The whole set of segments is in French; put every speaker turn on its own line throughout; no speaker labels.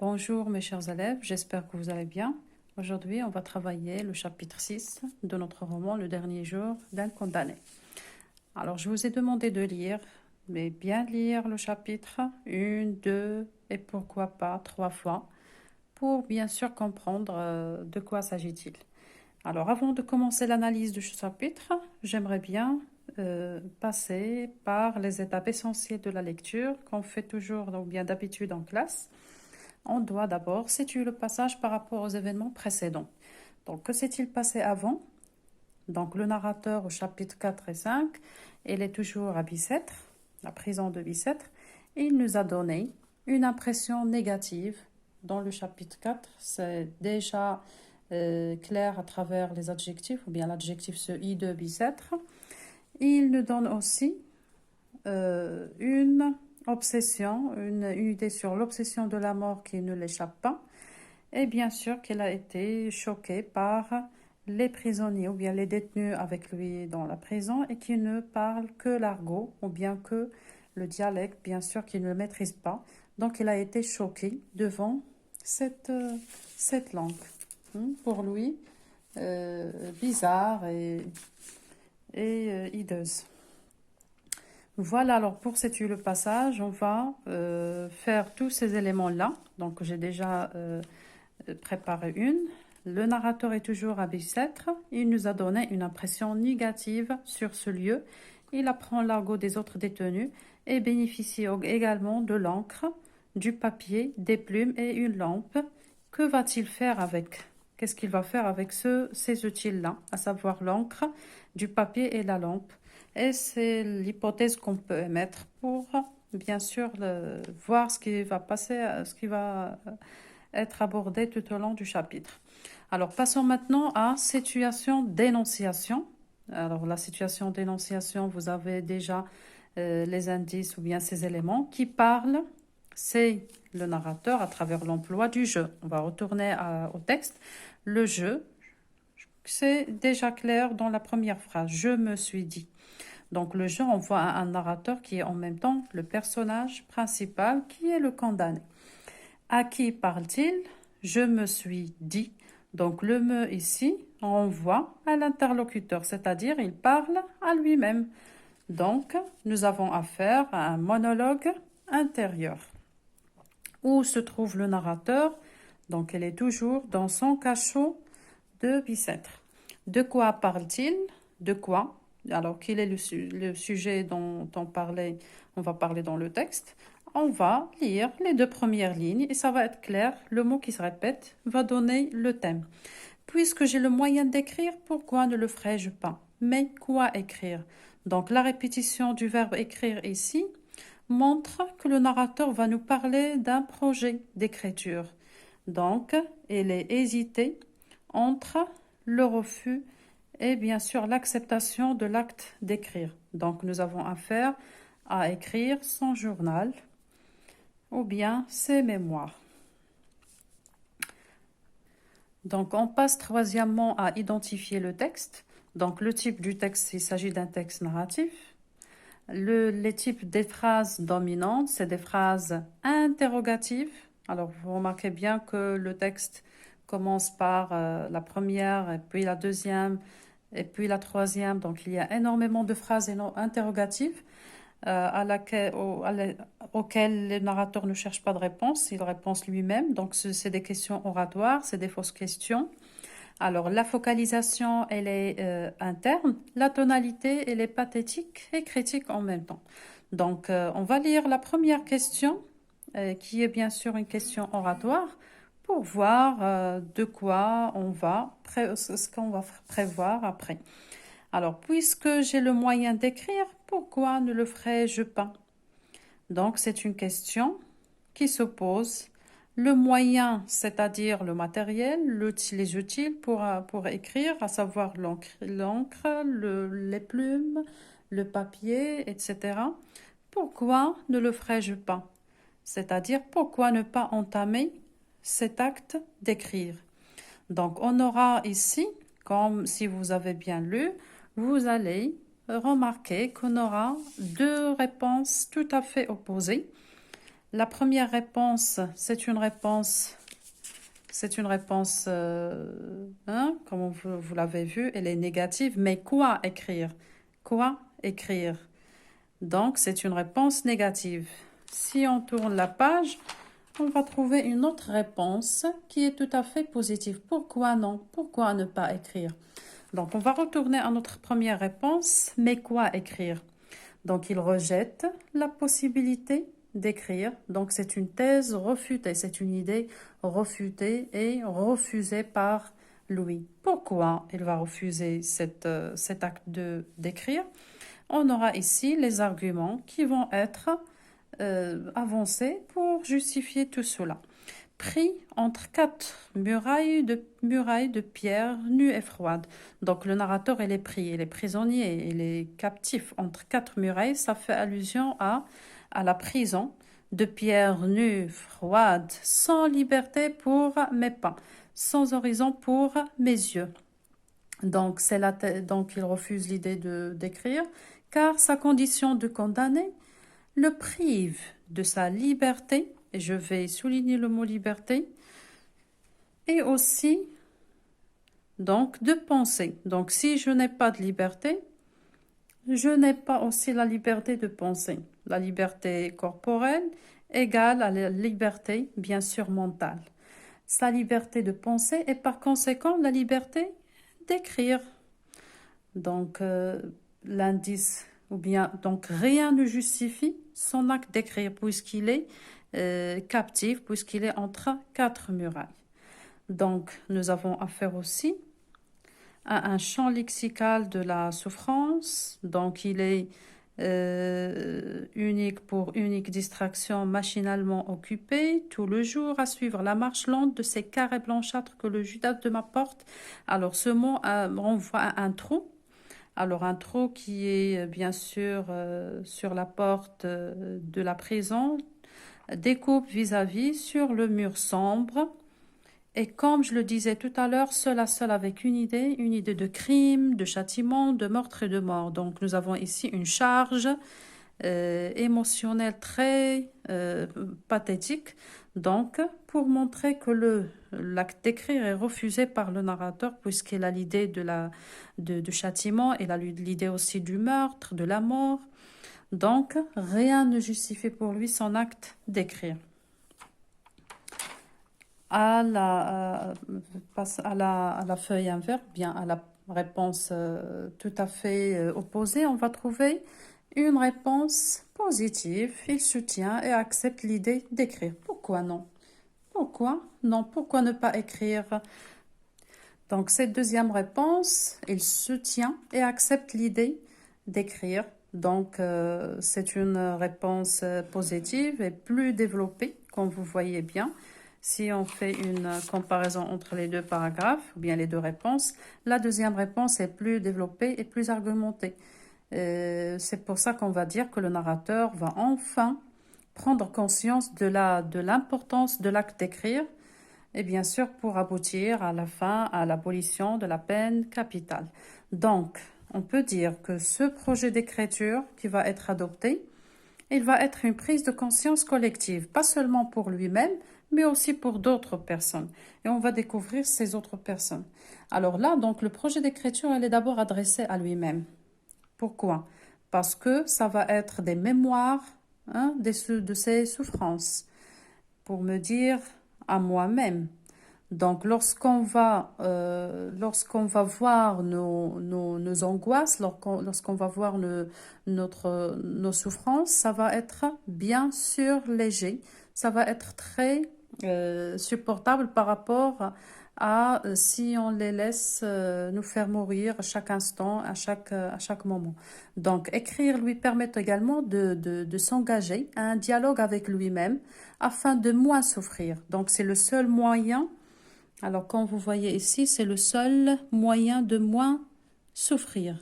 Bonjour mes chers élèves, j'espère que vous allez bien. Aujourd'hui, on va travailler le chapitre 6 de notre roman Le dernier jour d'un condamné. Alors, je vous ai demandé de lire, mais bien lire le chapitre, une, deux et pourquoi pas trois fois, pour bien sûr comprendre de quoi s'agit-il. Alors, avant de commencer l'analyse de ce chapitre, j'aimerais bien passer par les étapes essentielles de la lecture qu'on fait toujours ou bien d'habitude en classe. On doit d'abord situer le passage par rapport aux événements précédents. Donc, que s'est-il passé avant? Donc, le narrateur au chapitre 4 et 5, il est toujours à Bicêtre, la prison de Bicêtre. Il nous a donné une impression négative dans le chapitre 4. C'est déjà clair à travers les adjectifs, ou bien l'adjectif ce I de Bicêtre. Il nous donne aussi une obsession, une idée sur l'obsession de la mort qui ne l'échappe pas. Et bien sûr qu'elle a été choquée par les prisonniers ou bien les détenus avec lui dans la prison et qui ne parlent que l'argot ou bien que le dialecte, bien sûr, qu'il ne maîtrise pas. Donc il a été choqué devant cette langue. Pour lui, bizarre et hideuse. Voilà, alors pour situer le passage, on va faire tous ces éléments-là. Donc j'ai déjà préparé une. Le narrateur est toujours à Bicêtre. Il nous a donné une impression négative sur ce lieu. Il apprend l'argot des autres détenus et bénéficie également de l'encre, du papier, des plumes et une lampe. Que va-t-il faire avec? Qu'est-ce qu'il va faire avec ces outils-là, à savoir l'encre, du papier et la lampe? Et c'est l'hypothèse qu'on peut émettre pour, bien sûr, voir ce qui va passer, ce qui va être abordé tout au long du chapitre. Alors, passons maintenant à situation d'énonciation. Alors, la situation d'énonciation, vous avez déjà les indices ou bien ces éléments qui parlent. C'est le narrateur à travers l'emploi du je. On va retourner au texte. Le je, c'est déjà clair dans la première phrase. Je me suis dit. Donc le je, on voit un narrateur qui est en même temps le personnage principal qui est le condamné. À qui parle-t-il? Je me suis dit. Donc le me ici, on voit à l'interlocuteur, c'est-à-dire il parle à lui-même. Donc nous avons affaire à un monologue intérieur. Où se trouve le narrateur? Donc elle est toujours dans son cachot de Bicêtre. De quoi parle-t-il? De quoi? Alors, quel est le sujet dont on va parler dans le texte? On va lire les deux premières lignes et ça va être clair. Le mot qui se répète va donner le thème. Puisque j'ai le moyen d'écrire, pourquoi ne le ferais-je pas? Mais quoi écrire? Donc, la répétition du verbe écrire ici montre que le narrateur va nous parler d'un projet d'écriture. Donc, il est hésité entre le refus et bien sûr l'acceptation de l'acte d'écrire. Donc nous avons affaire à écrire son journal ou bien ses mémoires. Donc on passe troisièmement à identifier le texte. Donc le type du texte, il s'agit d'un texte narratif. Les types des phrases dominantes, c'est des phrases interrogatives. Alors vous remarquez bien que le texte commence par la première et puis la deuxième et puis la troisième. Donc il y a énormément de phrases interrogatives auxquelles le narrateur ne cherche pas de réponse, il répond lui-même. Donc c'est des questions oratoires, c'est des fausses questions. Alors, la focalisation, elle est interne, la tonalité, elle est pathétique et critique en même temps. Donc, on va lire la première question, qui est bien sûr une question oratoire, pour voir de quoi ce qu'on va prévoir après. Alors, puisque j'ai le moyen d'écrire, pourquoi ne le ferais-je pas? Donc, c'est une question qui s'oppose le moyen, c'est-à-dire le matériel, les outils pour écrire, à savoir l'encre, les plumes, le papier, etc. Pourquoi ne le ferais-je pas? C'est-à-dire pourquoi ne pas entamer cet acte d'écrire? Donc on aura ici, comme si vous avez bien lu, vous allez remarquer qu'on aura deux réponses tout à fait opposées. La première réponse, c'est une réponse, comme vous l'avez vu, elle est négative. Mais quoi écrire? Quoi écrire? Donc, c'est une réponse négative. Si on tourne la page, on va trouver une autre réponse qui est tout à fait positive. Pourquoi non? Pourquoi ne pas écrire? Donc, on va retourner à notre première réponse. Mais quoi écrire? Donc, il rejette la possibilité d'écrire. Donc, c'est une thèse refutée, c'est une idée refutée et refusée par Louis. Pourquoi il va refuser cet acte d'écrire? On aura ici les arguments qui vont être avancés pour justifier tout cela. Pris entre quatre murailles de pierre nues et froides. Donc le narrateur, il est pris, il est prisonnier, il est captif entre quatre murailles. Ça fait allusion à la prison de pierre nues, froides, sans liberté pour mes pas, sans horizon pour mes yeux. Donc, donc il refuse l'idée d'écrire, car sa condition de condamné le prive de sa liberté, et je vais souligner le mot liberté, et aussi donc de penser. Donc si je n'ai pas de liberté, je n'ai pas aussi la liberté de penser. La liberté corporelle égale à la liberté, bien sûr, mentale. Sa liberté de penser et par conséquent la liberté d'écrire. Donc l'indice, ou bien, donc rien ne justifie son acte d'écrire puisqu'il est captif, puisqu'il est entre quatre murailles. Donc, nous avons affaire aussi à un champ lexical de la souffrance. Donc, il est unique pour unique distraction machinalement occupée tout le jour à suivre la marche lente de ces carrés blanchâtres que le Judas de ma porte. Alors, ce mot renvoie à un trou. Alors, un trou qui est bien sûr sur la porte de la prison, découpe vis-à-vis sur le mur sombre. Et comme je le disais tout à l'heure, seul à seul avec une idée de crime, de châtiment, de meurtre et de mort. Donc nous avons ici une charge émotionnelle très pathétique. Donc pour montrer que l'acte d'écrire est refusé par le narrateur puisqu'il a l'idée de châtiment, il a l'idée aussi du meurtre, de la mort. Donc rien ne justifie pour lui son acte d'écrire. À la feuille inverse, bien à la réponse tout à fait opposée, on va trouver une réponse positive. Il soutient et accepte l'idée d'écrire. Pourquoi non? Pourquoi non? Pourquoi ne pas écrire? Donc, cette deuxième réponse, il soutient et accepte l'idée d'écrire. Donc, c'est une réponse positive et plus développée, comme vous voyez bien. Si on fait une comparaison entre les deux paragraphes, ou bien les deux réponses, la deuxième réponse est plus développée et plus argumentée. C'est pour ça qu'on va dire que le narrateur va enfin prendre conscience de l'importance de l'acte d'écrire, et bien sûr pour aboutir à la fin à l'abolition de la peine capitale. Donc, on peut dire que ce projet d'écriture qui va être adopté, il va être une prise de conscience collective, pas seulement pour lui-même, mais aussi pour d'autres personnes. Et on va découvrir ces autres personnes. Alors là, donc, le projet d'écriture, il est d'abord adressé à lui-même. Pourquoi? Parce que ça va être des mémoires de ses souffrances, pour me dire à moi-même. Donc, lorsqu'on va voir nos angoisses, lorsqu'on va voir nos souffrances, ça va être bien sûr léger. Ça va être très supportable par rapport à si on les laisse nous faire mourir à chaque instant, à chaque moment. Donc, écrire lui permet également de s'engager à un dialogue avec lui-même afin de moins souffrir. Donc, c'est le seul moyen. Alors, comme vous voyez ici, c'est le seul moyen de moins souffrir.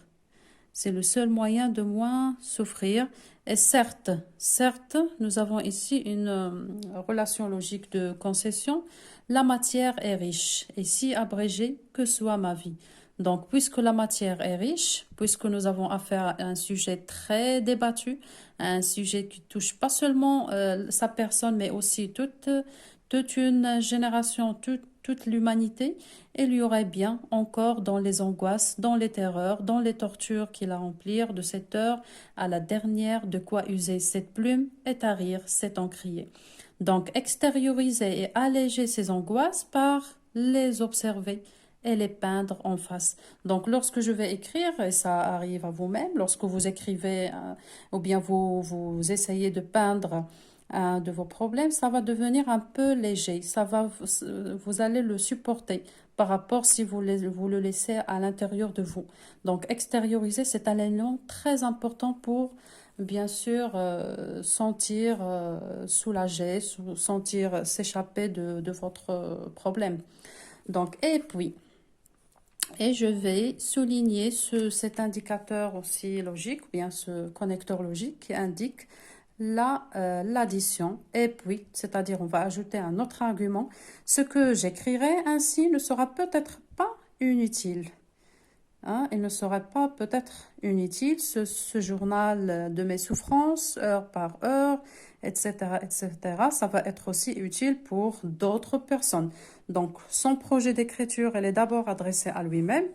C'est le seul moyen de moins souffrir. Et certes, nous avons ici une relation logique de concession. La matière est riche et si abrégée que soit ma vie. Donc, puisque la matière est riche, puisque nous avons affaire à un sujet très débattu, à un sujet qui touche pas seulement sa personne, mais aussi toute une génération, toute l'humanité, il y aurait bien encore dans les angoisses, dans les terreurs, dans les tortures qui la remplirent de cette heure à la dernière de quoi user cette plume est à rire, c'est en crier. Donc, extérioriser et alléger ces angoisses par les observer et les peindre en face. Donc, lorsque je vais écrire, et ça arrive à vous-même, lorsque vous écrivez ou bien vous essayez de peindre un de vos problèmes, ça va devenir un peu léger. Vous allez le supporter par rapport si vous le laissez à l'intérieur de vous. Donc, extérioriser, c'est un élément très important pour bien sûr sentir soulagé, sentir s'échapper de votre problème. Donc, et je vais souligner cet indicateur aussi logique, ou bien ce connecteur logique qui indique l'addition. Et puis, c'est-à-dire on va ajouter un autre argument. Ce que j'écrirai ainsi ne sera peut-être pas inutile. Hein, il ne serait pas peut-être inutile ce journal de mes souffrances, heure par heure, etc., etc. Ça va être aussi utile pour d'autres personnes. Donc, son projet d'écriture, elle est d'abord adressée à lui-même.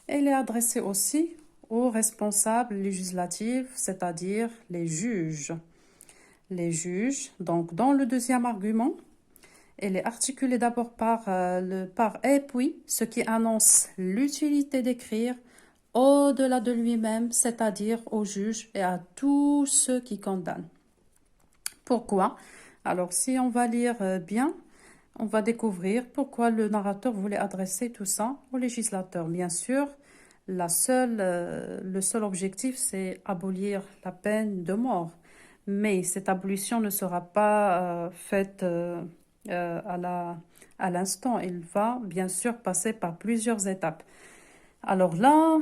Elle est adressée aussi aux responsables législatifs, c'est-à-dire les juges. Les juges, donc dans le deuxième argument, elle est articulée d'abord par et puis, ce qui annonce l'utilité d'écrire au-delà de lui-même, c'est-à-dire au juge et à tous ceux qui condamnent. Pourquoi? Alors, si on va lire bien, on va découvrir pourquoi le narrateur voulait adresser tout ça au législateur. Bien sûr, le seul objectif, c'est abolir la peine de mort. Mais cette abolition ne sera pas faite à l'instant. Il va bien sûr passer par plusieurs étapes. Alors là,